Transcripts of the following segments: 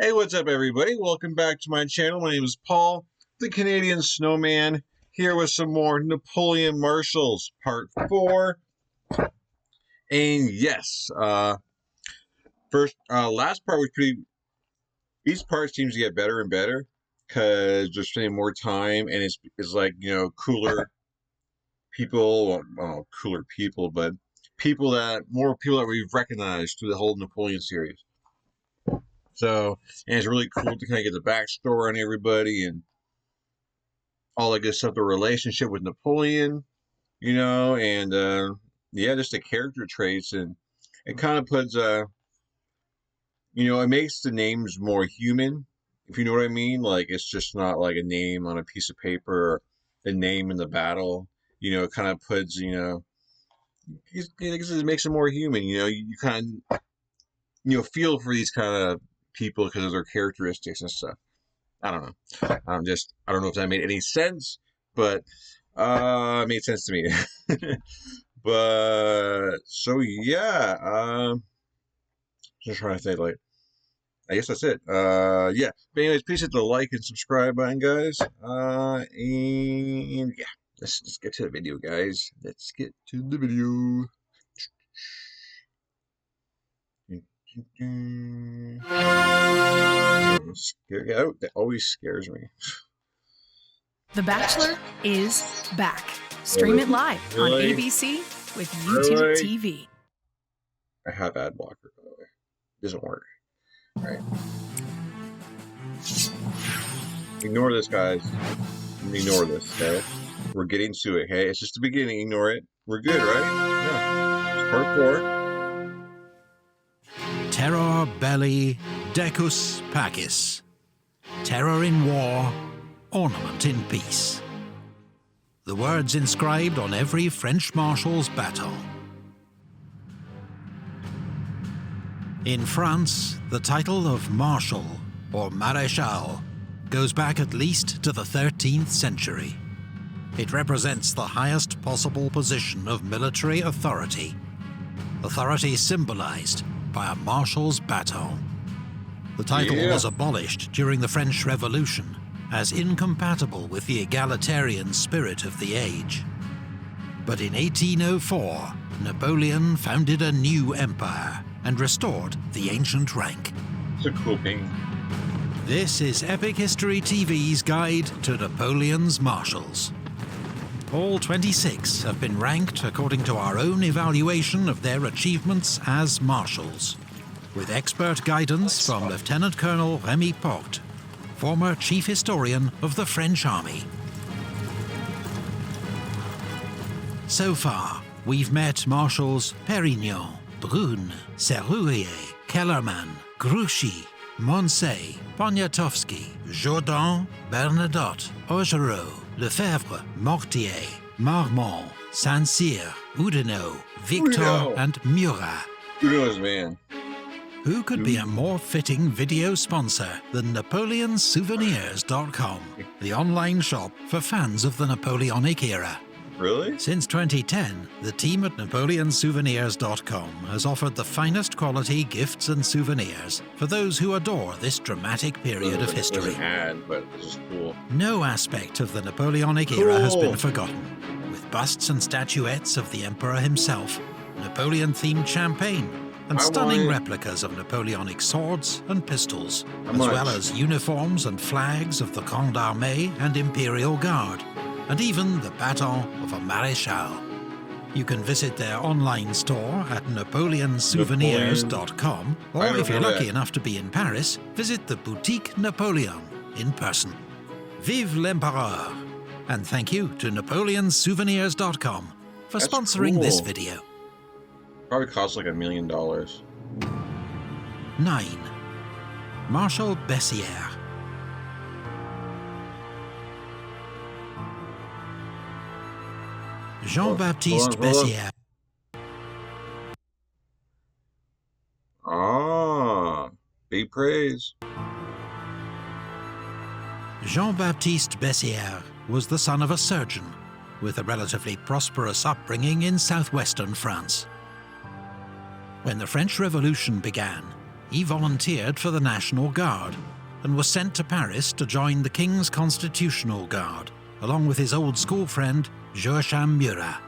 Hey, what's up, everybody? Welcome back to my channel. My name is Paul, the Canadian Snowman, here with some more Napoleon Marshals, Part 4. And yes, last part was pretty... Each part seems to get better and better, because they're spending more time, and it's like, cooler people, well, I don't know, cooler people, but more people that we've recognized through the whole Napoleon series. So, and it's really cool to kind of get the backstory on everybody and all that good stuff, the relationship with Napoleon, and yeah, just the character traits, and it kind of puts, it makes the names more human, if you know what I mean. Like, it's just not like a name on a piece of paper or a name in the battle. It kind of puts, it makes it more human. You kind of, feel for these kind of people because of their characteristics and stuff. I don't know. I don't know if that made any sense, but it made sense to me. But so yeah, just trying to think, like, I guess that's it. Yeah. But anyways, please hit the like and subscribe button, guys. And yeah, let's get to the video, guys. Let's get to the video. That always scares me. The Bachelor is back. Stream it live on ABC with YouTube TV. I have ad blocker, by the way. It doesn't work. All right. Ignore this, guys. Ignore this, okay? We're getting to it, okay? It's just the beginning. Ignore it. We're good, right? Yeah. It's part 4. Terror belli, decus pacis. Terror in war, ornament in peace. The words inscribed on every French marshal's baton. In France, the title of Marshal, or Maréchal, goes back at least to the 13th century. It represents the highest possible position of military authority. Authority symbolized by a marshal's baton. The title was abolished during the French Revolution as incompatible with the egalitarian spirit of the age. But in 1804, Napoleon founded a new empire and restored the ancient rank. It's a cool thing. This is Epic History TV's guide to Napoleon's Marshals. All 26 have been ranked according to our own evaluation of their achievements as marshals, with expert guidance from Lieutenant Colonel Rémy Porte, former chief historian of the French Army. So far, we've met Marshals Pérignon, Brune, Serrurier, Kellerman, Grouchy, Moncey, Poniatowski, Jourdan, Bernadotte, Augereau, Lefebvre, Mortier, Marmont, Saint-Cyr, Oudinot, Victor, and Murat. Oudinot's man. Who could be a more fitting video sponsor than NapoleonSouvenirs.com, the online shop for fans of the Napoleonic era? Really? Since 2010, the team at NapoleonSouvenirs.com has offered the finest quality gifts and souvenirs for those who adore this dramatic period of history. But this is cool. No aspect of the Napoleonic era has been forgotten, with busts and statuettes of the Emperor himself, Napoleon-themed champagne, and stunning replicas of Napoleonic swords and pistols, as well as uniforms and flags of the Grande Armée and Imperial Guard, and even the baton of a Maréchal. You can visit their online store at NapoleonSouvenirs.com, or if you're lucky enough to be in Paris, visit the Boutique Napoleon in person. Vive l'Empereur! And thank you to NapoleonSouvenirs.com for sponsoring this video. Probably costs like $1 million. 9. Marshal Bessier. JeanBaptiste Bessier. Ah, big praise. JeanBaptiste Bessier was the son of a surgeon with a relatively prosperous upbringing in southwestern France. When the French Revolution began, he volunteered for the National Guard and was sent to Paris to join the King's Constitutional Guard, along with his old school friend, Joachim Murat.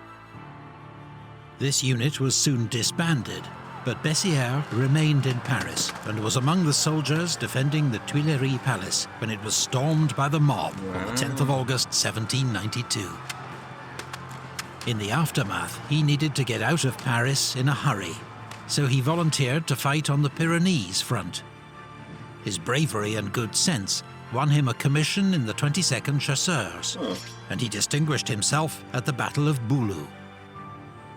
This unit was soon disbanded, but Bessier remained in Paris and was among the soldiers defending the Tuileries Palace when it was stormed by the mob on the 10th of August 1792. In the aftermath, he needed to get out of Paris in a hurry, so he volunteered to fight on the Pyrenees front. His bravery and good sense won him a commission in the 22nd Chasseurs, and he distinguished himself at the Battle of Boulou.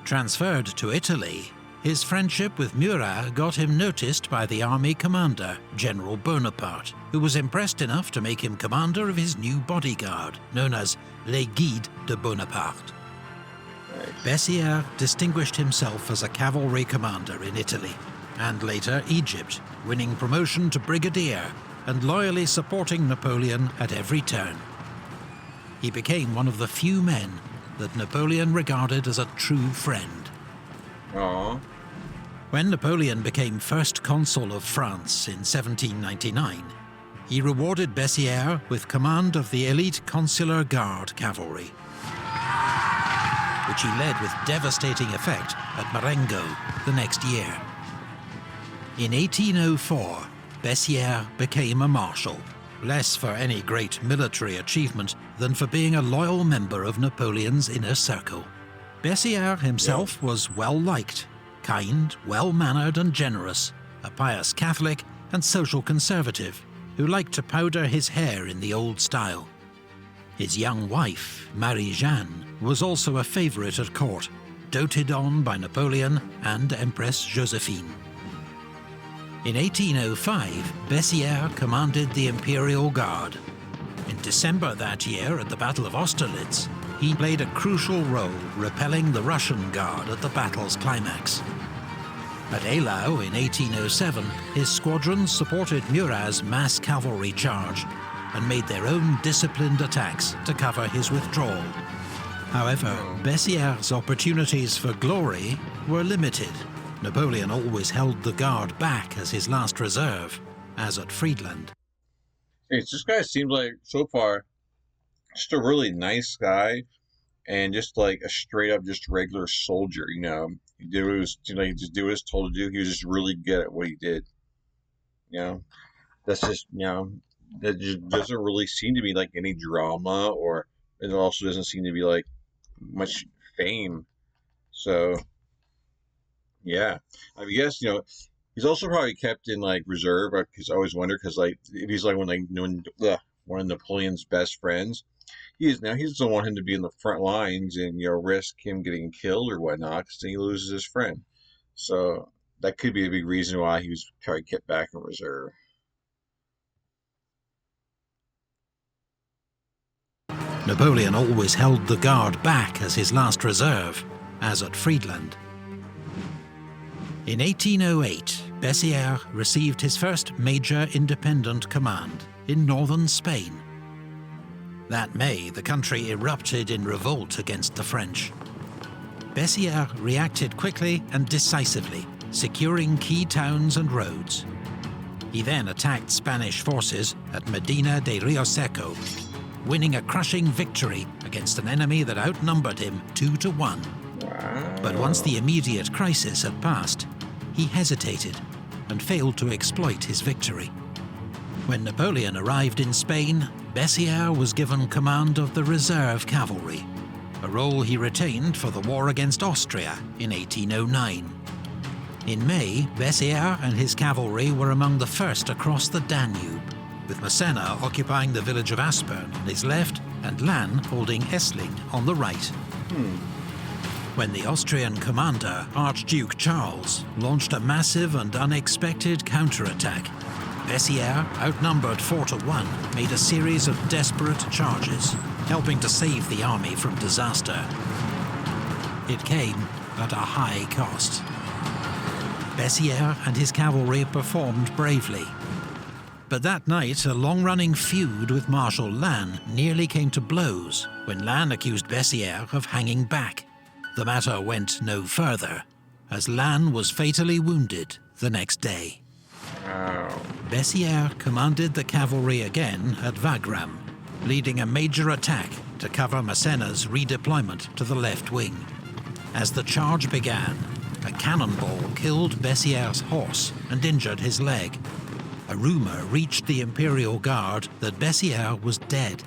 Transferred to Italy, his friendship with Murat got him noticed by the army commander, General Bonaparte, who was impressed enough to make him commander of his new bodyguard, known as Les Guides de Bonaparte. Bessier distinguished himself as a cavalry commander in Italy, and later Egypt, winning promotion to brigadier and loyally supporting Napoleon at every turn. He became one of the few men that Napoleon regarded as a true friend. Aww. When Napoleon became first consul of France in 1799, he rewarded Bessier with command of the elite Consular Guard cavalry, which he led with devastating effect at Marengo the next year. In 1804, Bessier became a marshal, less for any great military achievement than for being a loyal member of Napoleon's inner circle. Bessier himself was well-liked, kind, well-mannered and generous, a pious Catholic and social conservative who liked to powder his hair in the old style. His young wife, Marie-Jeanne, was also a favourite at court, doted on by Napoleon and Empress Josephine. In 1805, Bessier commanded the Imperial Guard. In December that year, at the Battle of Austerlitz, he played a crucial role repelling the Russian Guard at the battle's climax. At Eylau in 1807, his squadrons supported Murat's mass cavalry charge and made their own disciplined attacks to cover his withdrawal. However, Bessier's opportunities for glory were limited. Napoleon always held the Guard back as his last reserve, as at Friedland. This guy seems like, so far, just a really nice guy, and just like a straight up, just regular soldier. You know, he did what he was, he just did what he was told to do. He was just really good at what he did. You know, that's just, that just doesn't really seem to be like any drama, or it also doesn't seem to be like much fame. So, yeah, I guess he's also probably kept in like reserve, because I always wonder, because like if he's like one of Napoleon's best friends, he doesn't want him to be in the front lines and risk him getting killed or whatnot, because then he loses his friend. So that could be a big reason why he was probably kept back in reserve. Napoleon always held the Guard back as his last reserve, as at Friedland. In 1808, Bessier received his first major independent command in northern Spain. That May, the country erupted in revolt against the French. Bessier reacted quickly and decisively, securing key towns and roads. He then attacked Spanish forces at Medina de Rioseco, winning a crushing victory against an enemy that outnumbered him 2-1. Wow. But once the immediate crisis had passed, he hesitated and failed to exploit his victory. When Napoleon arrived in Spain, Bessier was given command of the reserve cavalry, a role he retained for the war against Austria in 1809. In May, Bessier and his cavalry were among the first across the Danube, with Massena occupying the village of Aspern on his left and Lannes holding Essling on the right. When the Austrian commander, Archduke Charles, launched a massive and unexpected counterattack, Bessier, outnumbered 4-1, made a series of desperate charges, helping to save the army from disaster. It came at a high cost. Bessier and his cavalry performed bravely. But that night, a long-running feud with Marshal Lannes nearly came to blows when Lannes accused Bessier of hanging back. The matter went no further, as Lannes was fatally wounded the next day. Wow. Bessier commanded the cavalry again at Wagram, leading a major attack to cover Massena's redeployment to the left wing. As the charge began, a cannonball killed Bessier's horse and injured his leg. A rumour reached the Imperial Guard that Bessier was dead.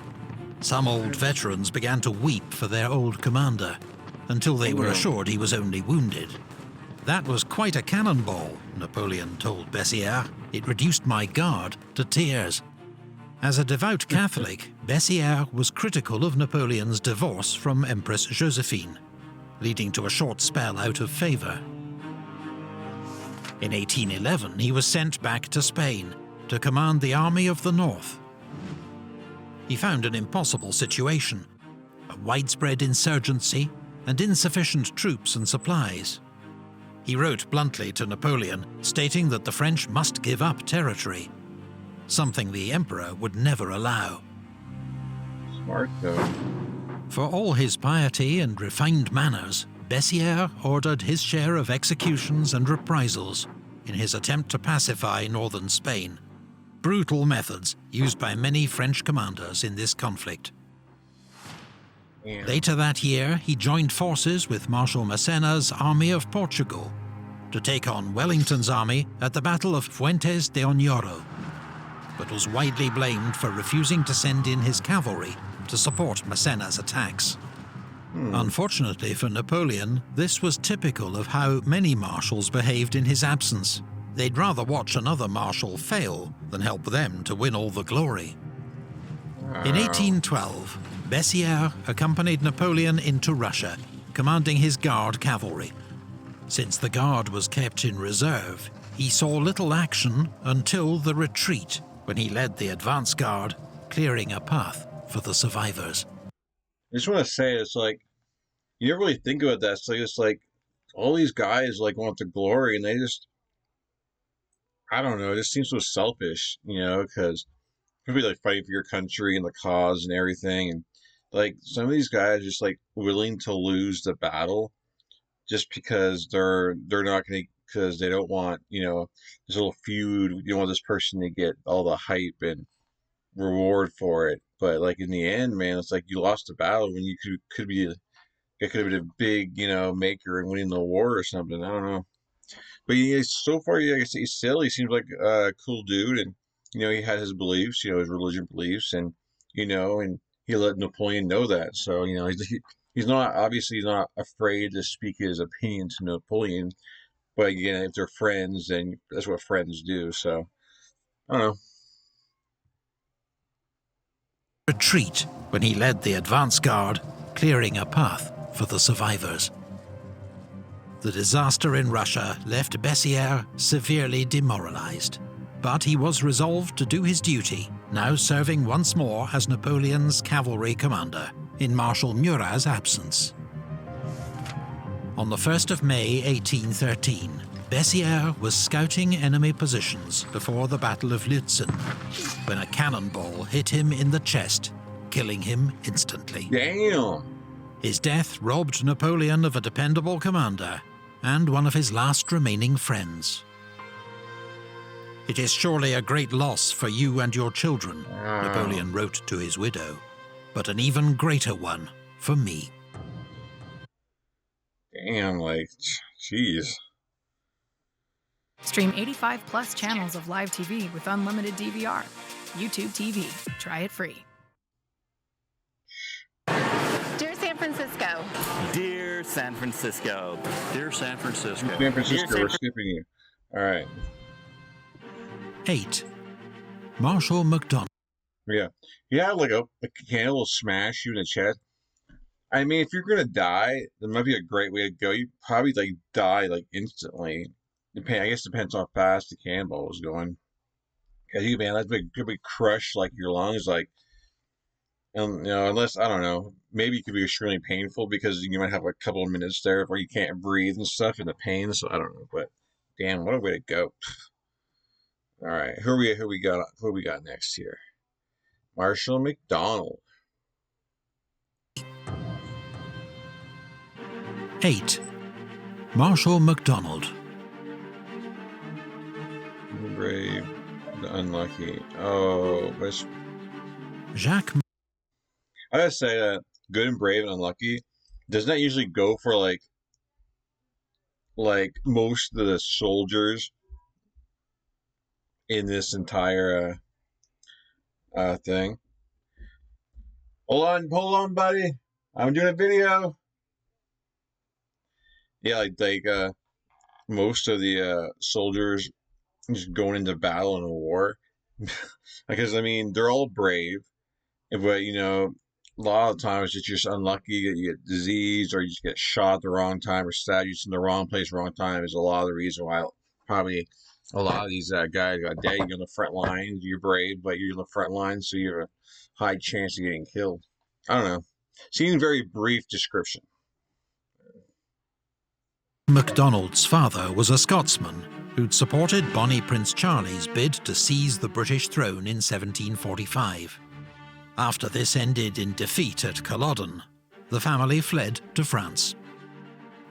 Some old veterans began to weep for their old commander, until they were assured he was only wounded. "That was quite a cannonball," Napoleon told Bessier. "It reduced my guard to tears." As a devout Catholic, Bessier was critical of Napoleon's divorce from Empress Josephine, leading to a short spell out of favour. In 1811, he was sent back to Spain to command the Army of the North. He found an impossible situation: a widespread insurgency and insufficient troops and supplies. He wrote bluntly to Napoleon, stating that the French must give up territory, something the Emperor would never allow. Smart, though. For all his piety and refined manners, Bessier ordered his share of executions and reprisals in his attempt to pacify northern Spain. Brutal methods used by many French commanders in this conflict. Yeah. Later that year, he joined forces with Marshal Massena's Army of Portugal to take on Wellington's army at the Battle of Fuentes de Oñoro, but was widely blamed for refusing to send in his cavalry to support Massena's attacks. Unfortunately for Napoleon, this was typical of how many marshals behaved in his absence. They'd rather watch another marshal fail than help them to win all the glory. In 1812, Bessier accompanied Napoleon into Russia, commanding his Guard cavalry. Since the Guard was kept in reserve, he saw little action until the retreat, when he led the advance guard, clearing a path for the survivors. I just want to say, it's like, you never really think about that. It's like all these guys like want the glory, and they just, I don't know, it just seems so selfish, because people like fighting for your country and the cause and everything, and like some of these guys are just like willing to lose the battle just because they're not going to, because they don't want, this little feud. You don't want this person to get all the hype and reward for it. But like in the end, man, it's like you lost the battle when you could be, it could have been a big, maker in winning the war or something. I don't know. But yeah, so far, yeah, like I guess he seems like a cool dude, and he had his beliefs, his religion beliefs, and and he let Napoleon know that. So he's not, obviously he's not afraid to speak his opinion to Napoleon. But again, if they're friends, then that's what friends do. So I don't know. Retreat when he led the advance guard, clearing a path for the survivors. The disaster in Russia left Bessier severely demoralized, but he was resolved to do his duty, now serving once more as Napoleon's cavalry commander in Marshal Murat's absence. On the 1st of May 1813, Bessier was scouting enemy positions before the Battle of Lützen when a cannonball hit him in the chest, killing him instantly. Damn! His death robbed Napoleon of a dependable commander and one of his last remaining friends. "It is surely a great loss for you and your children," Napoleon wrote to his widow, "but an even greater one for me." Damn, like, jeez. Stream 85 plus channels of live TV with unlimited DVR. YouTube TV. Try it free. Dear San Francisco. Dear San Francisco. Dear San Francisco. San Francisco, we're skipping you. All right. 8. Marshal MacDonald. Yeah. Yeah, like a candle will smash you in the chest. I mean, if you're gonna die, that might be a great way to go. You probably like die like instantly. I guess it depends how fast the cannonball was going. Cause you, man, could be crushed like your lungs, like, and unless, I don't know, maybe it could be extremely painful because you might have a couple of minutes there where you can't breathe and stuff and the pain. So I don't know, but damn, what a way to go. All right, who we got next here? Marshal MacDonald. 8. Marshal MacDonald. brave, the unlucky. Oh, but Jacques. I gotta say that good and brave and unlucky does not usually go for like most of the soldiers in this entire thing. Hold on, buddy. I'm doing a video. Yeah, like most of the soldiers just going into battle in a war, because I mean they're all brave, but you know a lot of times it's just unlucky. You get disease, or you just get shot at the wrong time, or stabbed just in the wrong place, wrong time. Is a lot of the reason why probably a lot of these guys got dead. You're on the front lines. You're brave, but you're on the front lines, so you have a high chance of getting killed. I don't know. Seems very brief description. MacDonald's father was a Scotsman who'd supported Bonnie Prince Charlie's bid to seize the British throne in 1745. After this ended in defeat at Culloden, the family fled to France.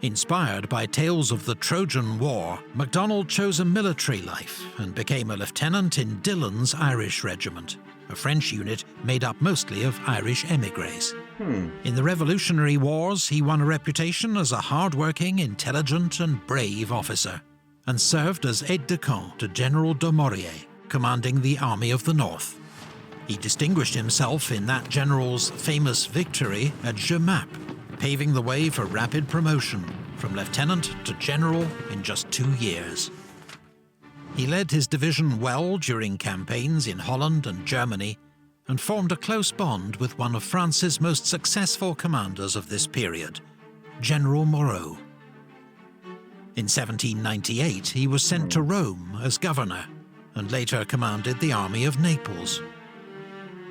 Inspired by tales of the Trojan War, MacDonald chose a military life and became a lieutenant in Dillon's Irish Regiment, a French unit made up mostly of Irish émigrés. In the Revolutionary Wars, he won a reputation as a hard-working, intelligent and brave officer, and served as aide-de-camp to General Dumouriez, commanding the Army of the North. He distinguished himself in that general's famous victory at Jemappes, paving the way for rapid promotion from lieutenant to general in just 2 years. He led his division well during campaigns in Holland and Germany, and formed a close bond with one of France's most successful commanders of this period, General Moreau. In 1798, he was sent to Rome as governor, and later commanded the army of Naples.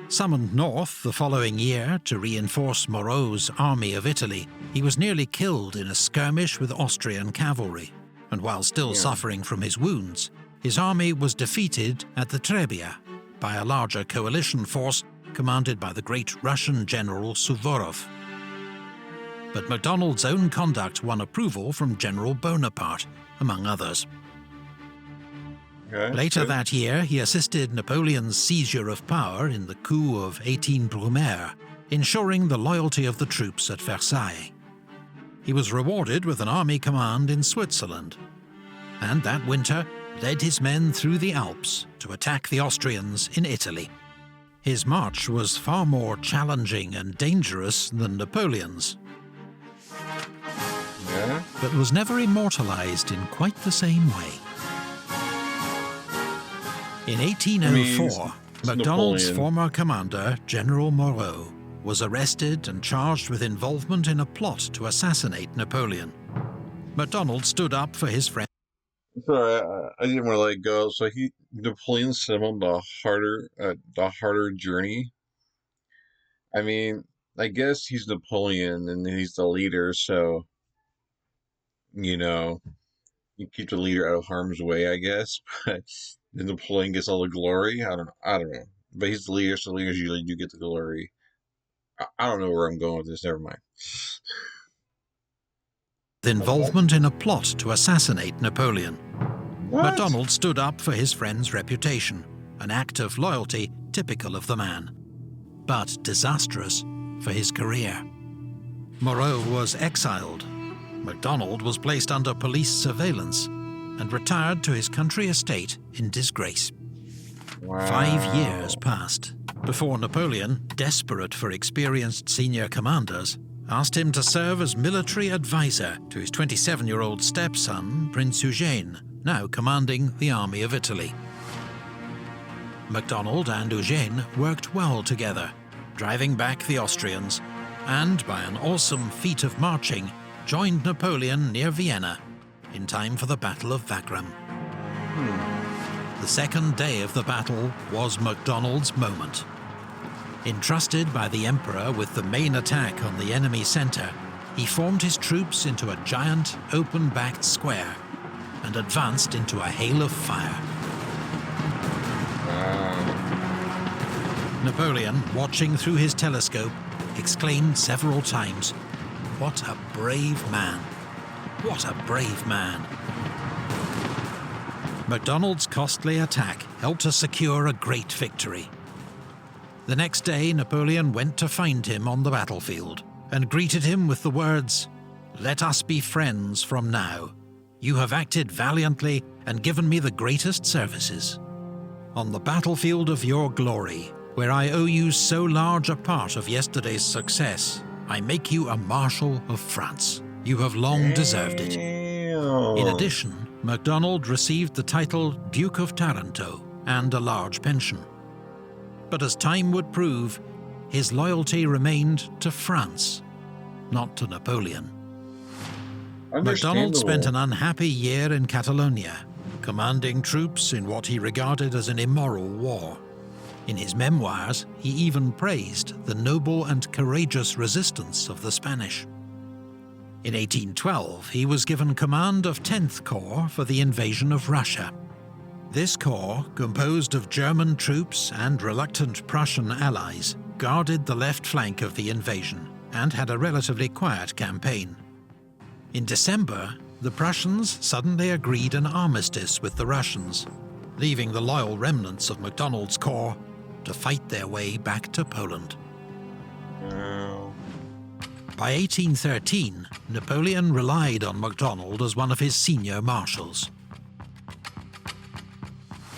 Summoned north the following year to reinforce Moreau's army of Italy, he was nearly killed in a skirmish with Austrian cavalry, and while still suffering from his wounds, his army was defeated at the Trebia by a larger coalition force commanded by the great Russian general Suvorov. But MacDonald's own conduct won approval from General Bonaparte, among others. Later that year, he assisted Napoleon's seizure of power in the coup of 18 Brumaire, ensuring the loyalty of the troops at Versailles. He was rewarded with an army command in Switzerland, and that winter led his men through the Alps to attack the Austrians in Italy. His march was far more challenging and dangerous than Napoleon's, but was never immortalized in quite the same way. In 1804, MacDonald's former commander, General Moreau, was arrested and charged with involvement in a plot to assassinate Napoleon. MacDonald stood up for his friend. Sorry, I didn't want to let it go. So Napoleon sent him on the harder journey. I mean, I guess he's Napoleon and he's the leader, so you know, you keep the leader out of harm's way, I guess. But then Napoleon gets all the glory. I don't know. But he's the leader, so leaders usually do get the glory. I don't know where I'm going with this. Never mind. The involvement in a plot to assassinate Napoleon. What? MacDonald stood up for his friend's reputation, an act of loyalty typical of the man, but disastrous for his career. Moreau was exiled. MacDonald was placed under police surveillance and retired to his country estate in disgrace. Wow. 5 years passed before Napoleon, desperate for experienced senior commanders, asked him to serve as military advisor to his 27-year-old stepson, Prince Eugène, now commanding the army of Italy. MacDonald and Eugène worked well together, driving back the Austrians, and by an awesome feat of marching, joined Napoleon near Vienna in time for the Battle of Wagram. The second day of the battle was MacDonald's moment. Entrusted by the Emperor with the main attack on the enemy centre, he formed his troops into a giant, open-backed square and advanced into a hail of fire. Napoleon, watching through his telescope, exclaimed several times, "What a brave man! What a brave man!" MacDonald's costly attack helped to secure a great victory. The next day, Napoleon went to find him on the battlefield and greeted him with the words, "Let us be friends from now. You have acted valiantly and given me the greatest services. On the battlefield of your glory, where I owe you so large a part of yesterday's success, I make you a Marshal of France. You have long deserved it." In addition, MacDonald received the title Duke of Taranto and a large pension. But as time would prove, his loyalty remained to France, not to Napoleon. MacDonald spent an unhappy year in Catalonia, commanding troops in what he regarded as an immoral war. In his memoirs, he even praised the noble and courageous resistance of the Spanish. In 1812, he was given command of 10th Corps for the invasion of Russia. This corps, composed of German troops and reluctant Prussian allies, guarded the left flank of the invasion and had a relatively quiet campaign. In December, the Prussians suddenly agreed an armistice with the Russians, leaving the loyal remnants of MacDonald's corps to fight their way back to Poland. By 1813, Napoleon relied on MacDonald as one of his senior marshals.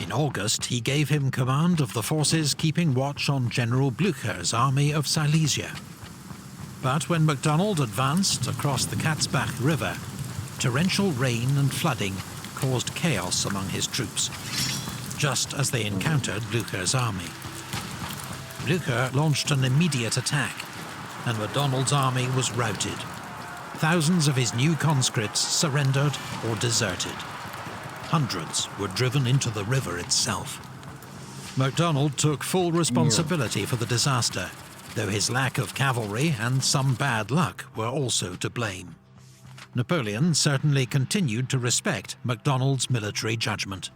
In August, he gave him command of the forces keeping watch on General Blücher's army of Silesia. But when MacDonald advanced across the Katzbach River, torrential rain and flooding caused chaos among his troops, just as they encountered Blücher's army. Blücher launched an immediate attack, and MacDonald's army was routed. Thousands of his new conscripts surrendered or deserted. Hundreds were driven into the river itself. MacDonald took full responsibility for the disaster, though his lack of cavalry and some bad luck were also to blame. Napoleon certainly continued to respect MacDonald's military judgment.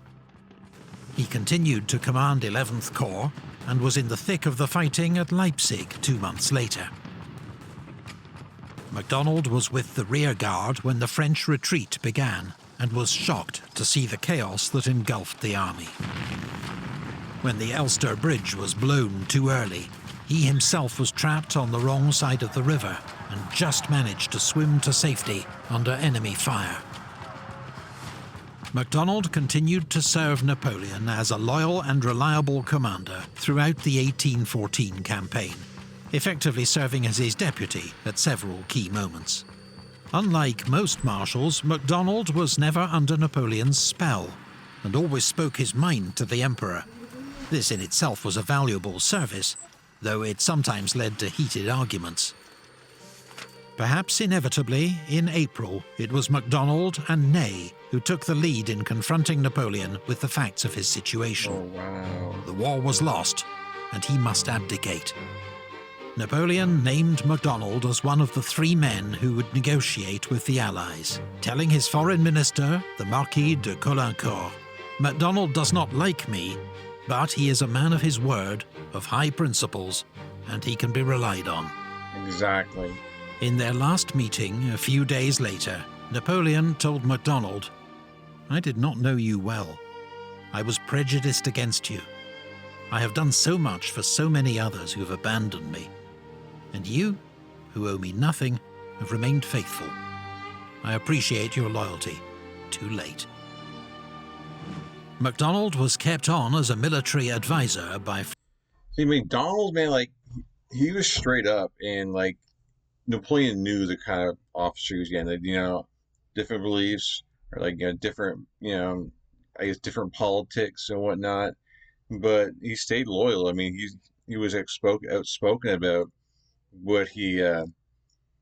He continued to command 11th Corps and was in the thick of the fighting at Leipzig 2 months later. MacDonald was with the rear guard when the French retreat began and was shocked to see the chaos that engulfed the army. When the Elster Bridge was blown too early, he himself was trapped on the wrong side of the river and just managed to swim to safety under enemy fire. MacDonald continued to serve Napoleon as a loyal and reliable commander throughout the 1814 campaign, effectively serving as his deputy at several key moments. Unlike most marshals, MacDonald was never under Napoleon's spell and always spoke his mind to the emperor. This in itself was a valuable service, though it sometimes led to heated arguments. Perhaps inevitably, in April, it was MacDonald and Ney who took the lead in confronting Napoleon with the facts of his situation. The war was lost, and he must abdicate. Napoleon named MacDonald as one of the 3 men who would negotiate with the Allies, telling his foreign minister, the Marquis de Caulaincourt, "MacDonald does not like me, but he is a man of his word, of high principles, and he can be relied on." Exactly. In their last meeting, a few days later, Napoleon told MacDonald, "I did not know you well. I was prejudiced against you. I have done so much for so many others who have abandoned me. And you, who owe me nothing, have remained faithful. I appreciate your loyalty. Too late." MacDonald was kept on as a military advisor by... See, MacDonald, man, like, he was straight up, and, like, Napoleon knew the kind of officer he was getting, like, you know, different beliefs, or, like, you know, different, you know, I guess different politics and whatnot, but he stayed loyal. I mean, he was outspoken about what he, you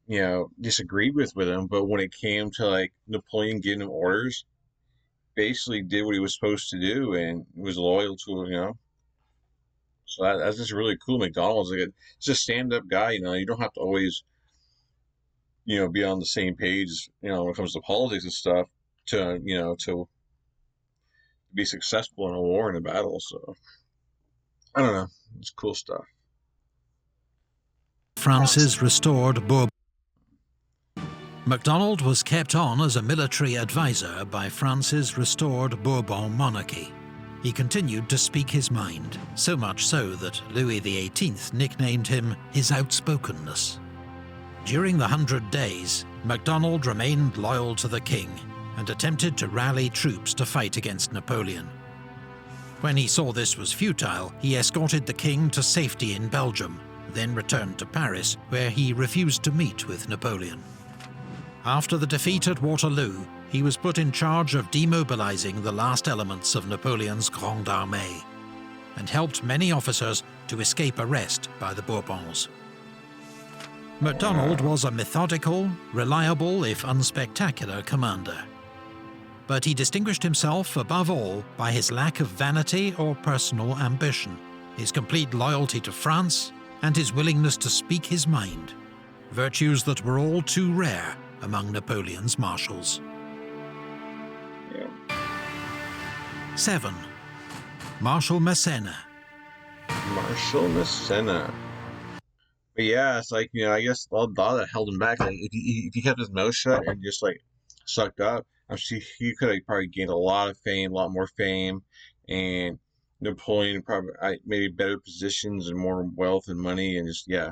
know, disagreed with him, but when it came to, like, Napoleon giving him orders, basically did what he was supposed to do and was loyal to him, you know. So that's just really cool. MacDonald's like he's a stand-up guy, you know. You don't have to always, you know, be on the same page, you know, when it comes to politics and stuff to, you know, to be successful in a war and a battle. So I don't know, it's cool stuff. France's restored Bourbon. MacDonald was kept on as a military advisor by France's restored Bourbon monarchy. He continued to speak his mind, so much so that Louis XVIII nicknamed him his outspokenness. During the 100 Days, MacDonald remained loyal to the king and attempted to rally troops to fight against Napoleon. When he saw this was futile, he escorted the king to safety in Belgium, then returned to Paris, where he refused to meet with Napoleon. After the defeat at Waterloo, he was put in charge of demobilizing the last elements of Napoleon's Grande Armée, and helped many officers to escape arrest by the Bourbons. MacDonald was a methodical, reliable, if unspectacular commander. But he distinguished himself above all by his lack of vanity or personal ambition, his complete loyalty to France, and his willingness to speak his mind, virtues that were all too rare among Napoleon's marshals. 7. Marshal Massena. Marshal Massena. But yeah, it's like, I guess a lot that held him back. Like, if he kept his mouth shut and just like sucked up, I'm sure he could have probably gained a lot of fame, a lot more fame, and Napoleon probably maybe better positions and more wealth and money, and just yeah.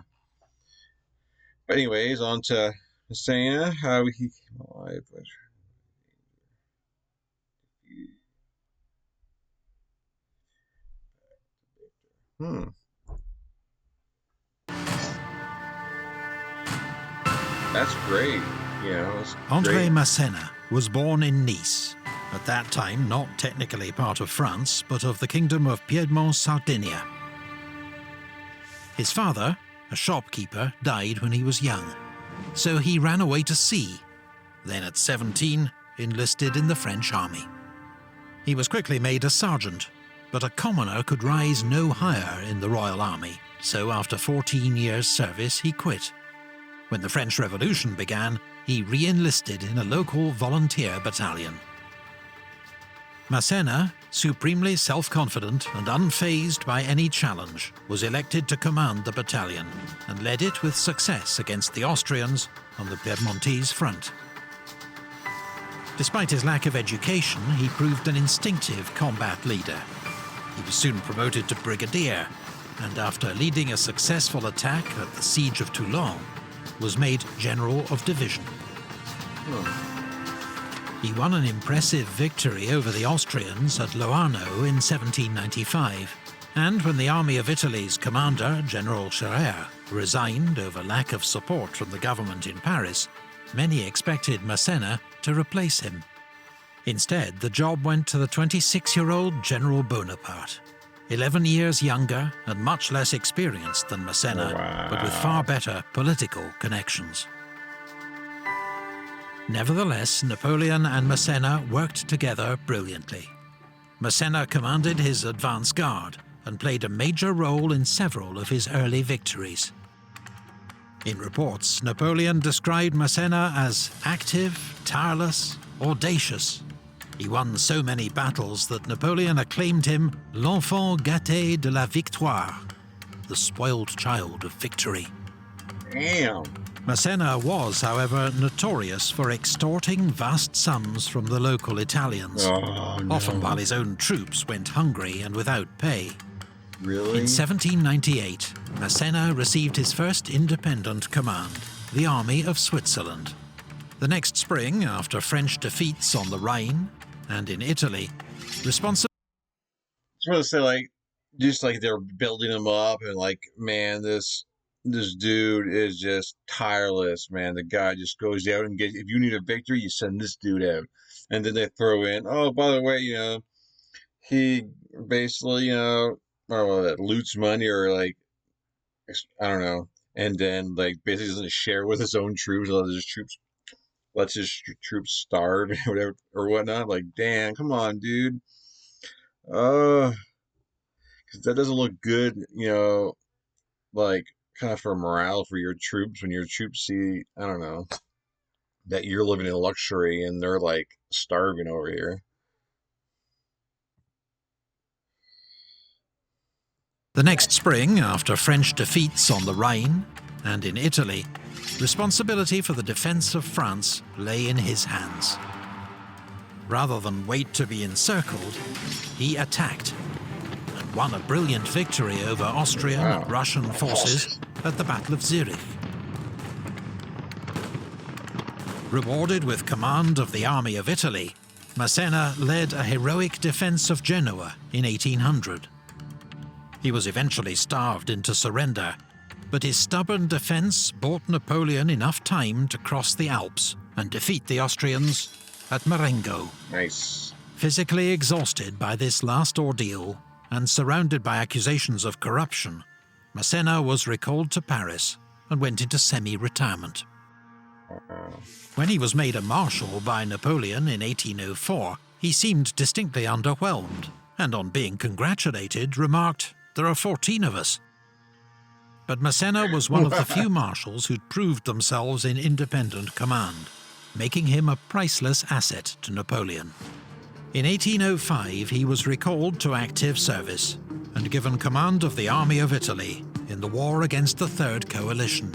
But anyways, on to Massena, how he came alive. That's great. André Massena was born in Nice, at that time not technically part of France, but of the Kingdom of Piedmont-Sardinia. His father, a shopkeeper, died when he was young, so he ran away to sea, then at 17 enlisted in the French army. He was quickly made a sergeant, but a commoner could rise no higher in the Royal Army, so after 14 years' service he quit. When the French Revolution began, he re-enlisted in a local volunteer battalion. Massena, supremely self-confident and unfazed by any challenge, was elected to command the battalion and led it with success against the Austrians on the Piedmontese front. Despite his lack of education, he proved an instinctive combat leader. He was soon promoted to brigadier, and after leading a successful attack at the siege of Toulon, was made General of Division. He won an impressive victory over the Austrians at Loarno in 1795, and when the Army of Italy's commander, General Scherer, resigned over lack of support from the government in Paris, many expected Massena to replace him. Instead, the job went to the 26-year-old General Bonaparte, 11 years younger and much less experienced than Massena, but with far better political connections. Nevertheless, Napoleon and Massena worked together brilliantly. Massena commanded his advance guard and played a major role in several of his early victories. In reports, Napoleon described Massena as active, tireless, audacious. He won so many battles that Napoleon acclaimed him l'enfant gâté de la victoire, the spoiled child of victory. Damn. Massena was, however, notorious for extorting vast sums from the local Italians, often while his own troops went hungry and without pay. Really? In 1798, Massena received his first independent command, the Army of Switzerland. The next spring, after French defeats on the Rhine and in Italy, responsibility. I just want to say, like, just like they're building him up, and like, man, this dude is just tireless, man. The guy just goes out and gets. If you need a victory, you send this dude out, and then they throw in, oh, by the way, he basically, I don't know, that loots money or like, I don't know, and then like basically doesn't share with his own troops, lets his troops starve or whatever or whatnot. Like, damn, come on, dude. Because that doesn't look good, like kind of for morale for your troops when your troops see, I don't know, that you're living in luxury and they're like starving over here. The next spring, after French defeats on the Rhine and in Italy, Responsibility for the defense of France lay in his hands. Rather than wait to be encircled, he attacked and won a brilliant victory over Austrian and Russian forces at the Battle of Zurich. Rewarded with command of the Army of Italy, Massena led a heroic defense of Genoa in 1800. He was eventually starved into surrender, but his stubborn defense bought Napoleon enough time to cross the Alps and defeat the Austrians at Marengo. Nice. Physically exhausted by this last ordeal and surrounded by accusations of corruption, Massena was recalled to Paris and went into semi-retirement. When he was made a marshal by Napoleon in 1804, he seemed distinctly underwhelmed, and on being congratulated, remarked, "There are 14 of us." But Massena was one of the few marshals who'd proved themselves in independent command, making him a priceless asset to Napoleon. In 1805, he was recalled to active service and given command of the Army of Italy in the war against the Third Coalition.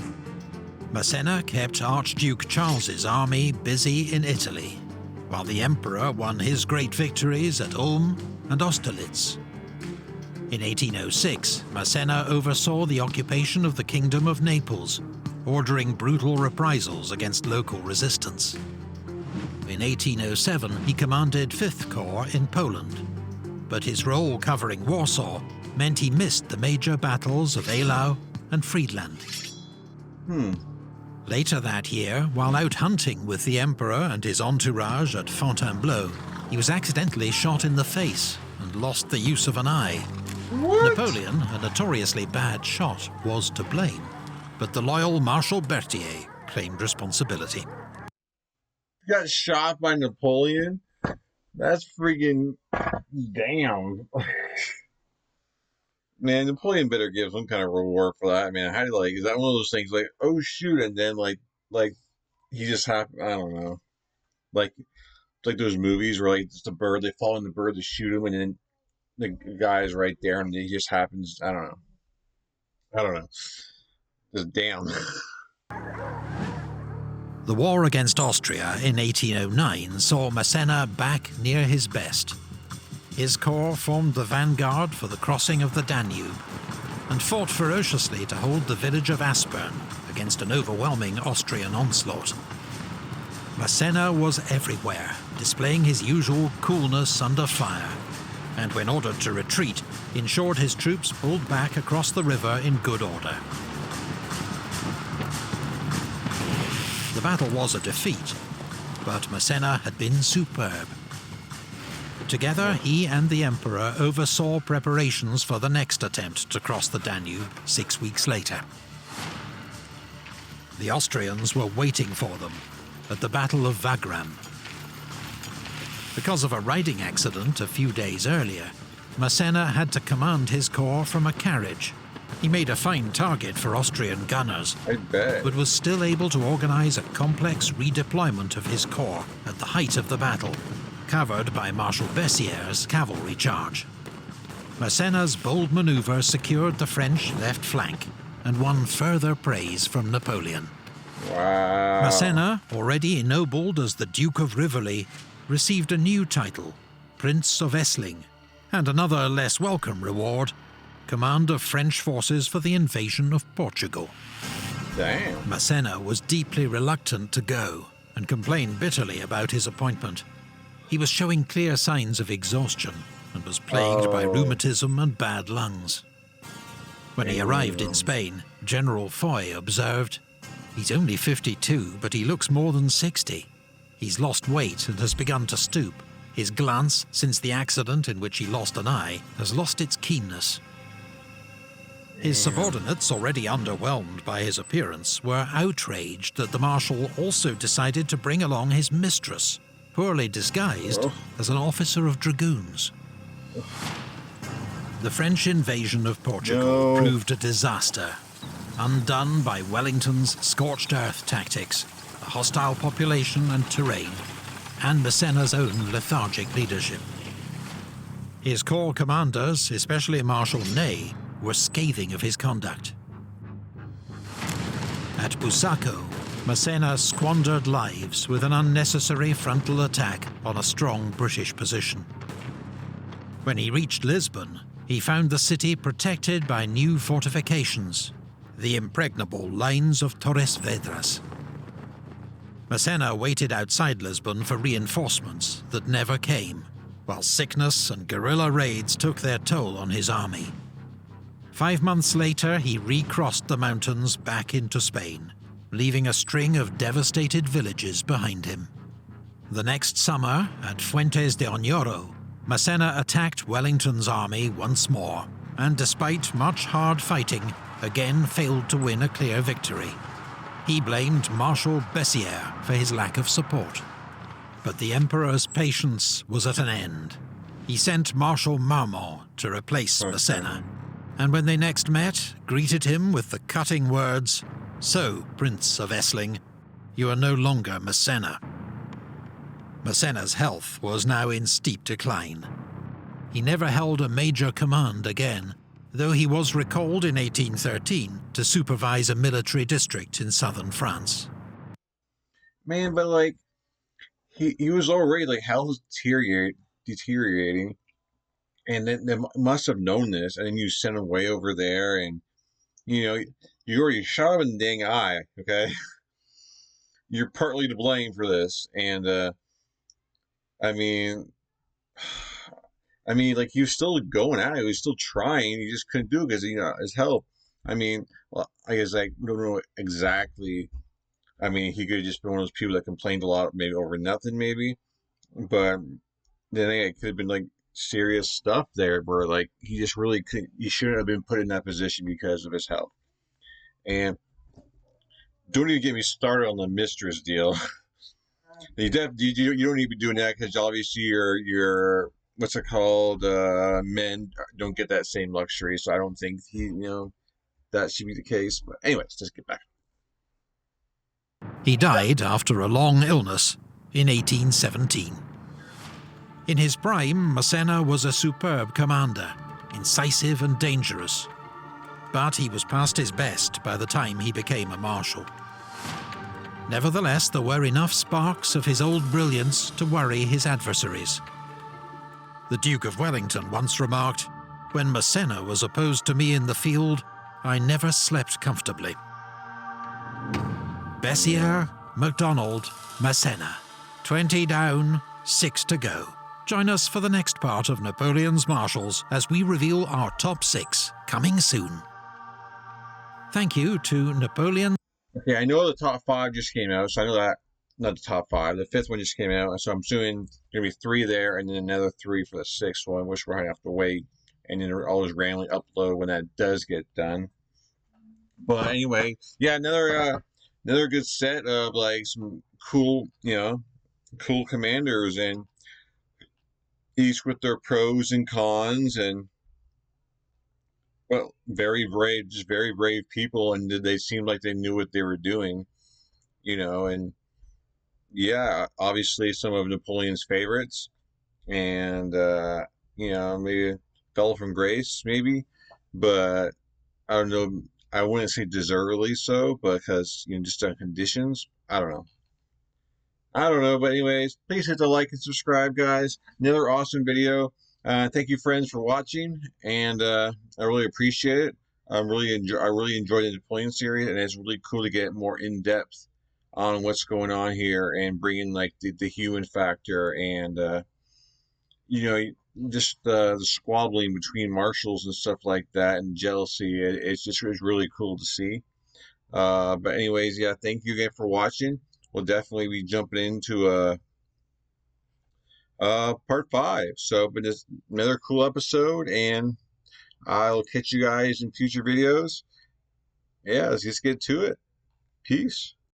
Massena kept Archduke Charles's army busy in Italy, while the Emperor won his great victories at Ulm and Austerlitz. In 1806, Massena oversaw the occupation of the Kingdom of Naples, ordering brutal reprisals against local resistance. In 1807, he commanded 5th Corps in Poland, but his role covering Warsaw meant he missed the major battles of Eylau and Friedland. Later that year, while out hunting with the Emperor and his entourage at Fontainebleau, he was accidentally shot in the face and lost the use of an eye. What? Napoleon, a notoriously bad shot, was to blame, but the loyal Marshal Bessier claimed responsibility. Got shot by Napoleon? That's freaking damn. Man, Napoleon better give some kind of reward for that, man. How do you, like, is that one of those things like, oh shoot, and then like he just happened, I don't know. Like those movies where like it's the bird, they fall on the bird to shoot him, and then the guy's right there and it just happens. I don't know. Just damn. The war against Austria in 1809 saw Massena back near his best. His corps formed the vanguard for the crossing of the Danube and fought ferociously to hold the village of Aspern against an overwhelming Austrian onslaught. Massena was everywhere, displaying his usual coolness under fire, and when ordered to retreat, ensured his troops pulled back across the river in good order. The battle was a defeat, but Massena had been superb. Together, he and the Emperor oversaw preparations for the next attempt to cross the Danube 6 weeks later. The Austrians were waiting for them at the Battle of Wagram. Because of a riding accident a few days earlier, Massena had to command his corps from a carriage. He made a fine target for Austrian gunners, I bet. but was still able to organize a complex redeployment of his corps at the height of the battle, covered by Marshal Bessier's cavalry charge. Massena's bold maneuver secured the French left flank and won further praise from Napoleon. Wow. Massena, already ennobled as the Duke of Rivoli, received a new title, Prince of Essling, and another less welcome reward, command of French forces for the invasion of Portugal. Damn. Massena was deeply reluctant to go and complained bitterly about his appointment. He was showing clear signs of exhaustion and was plagued by rheumatism and bad lungs. When he arrived in Spain, General Foy observed, "He's only 52, but he looks more than 60. He's lost weight and has begun to stoop. His glance, since the accident in which he lost an eye, has lost its keenness." His subordinates, already underwhelmed by his appearance, were outraged that the Marshal also decided to bring along his mistress, poorly disguised as an officer of dragoons. The French invasion of Portugal proved a disaster, undone by Wellington's scorched earth tactics, a hostile population and terrain, and Massena's own lethargic leadership. His corps commanders, especially Marshal Ney, were scathing of his conduct. At Busaco, Massena squandered lives with an unnecessary frontal attack on a strong British position. When he reached Lisbon, he found the city protected by new fortifications, the impregnable lines of Torres Vedras. Massena waited outside Lisbon for reinforcements that never came, while sickness and guerrilla raids took their toll on his army. 5 months later, he recrossed the mountains back into Spain, leaving a string of devastated villages behind him. The next summer, at Fuentes de Oñoro, Massena attacked Wellington's army once more, and despite much hard fighting, again failed to win a clear victory. He blamed Marshal Bessier for his lack of support. But the Emperor's patience was at an end. He sent Marshal Marmont to replace Massena, and when they next met, greeted him with the cutting words, "So, Prince of Essling, you are no longer Massena." Massena's health was now in steep decline. He never held a major command again, though he was recalled in 1813 to supervise a military district in southern France. Man, but like, he was already, like, health deteriorating, and then they must have known this, and then you sent him way over there, and, you know, you already shot him in the dang eye, okay? You're partly to blame for this, and, I mean, like, he was still going at it, he was still trying, he just couldn't do it because, you know, his health. I mean, well, I guess, like, we don't know exactly. I mean, he could have just been one of those people that complained a lot, maybe over nothing, maybe. But then it could have been, like, serious stuff there where, like, he just really couldn't, he shouldn't have been put in that position because of his health. And don't even get me started on the mistress deal. you don't need to be doing that because obviously your what's it called? Men don't get that same luxury, so I don't think that should be the case. But anyways, let's get back. He died after a long illness in 1817. In his prime, Massena was a superb commander, incisive and dangerous. But he was past his best by the time he became a marshal. Nevertheless, there were enough sparks of his old brilliance to worry his adversaries. The Duke of Wellington once remarked, "When Massena was opposed to me in the field, I never slept comfortably." Bessier, MacDonald, Massena. 20 down, 6 to go. Join us for the next part of Napoleon's Marshals as we reveal our top 6, coming soon. Thank you to Napoleon. Okay, I know the top 5 just came out, so I know that, not the top 5, the 5th one just came out, so I'm assuming there's going to be 3 there, and then another 3 for the 6th one, which we're going to have to wait, and then I'll just randomly upload when that does get done. But anyway, yeah, another good set of, like, some cool commanders, and each with their pros and cons, and, well, very brave people, and they seemed like they knew what they were doing, and yeah, obviously some of Napoleon's favorites, and maybe fell from grace, maybe, but I don't know. I wouldn't say deservedly so, because just on conditions. I don't know. But anyways, please hit the like and subscribe, guys. Another awesome video. Thank you, friends, for watching, and I really appreciate it. I really enjoyed the Napoleon series, and it's really cool to get more in depth on what's going on here and bringing, like, the human factor, and just the squabbling between marshals and stuff like that, and jealousy. It's really cool to see. But anyways, yeah, thank you again for watching. We'll definitely be jumping into part 5. So, but it's another cool episode, and I'll catch you guys in future videos. Yeah, let's just get to it. Peace.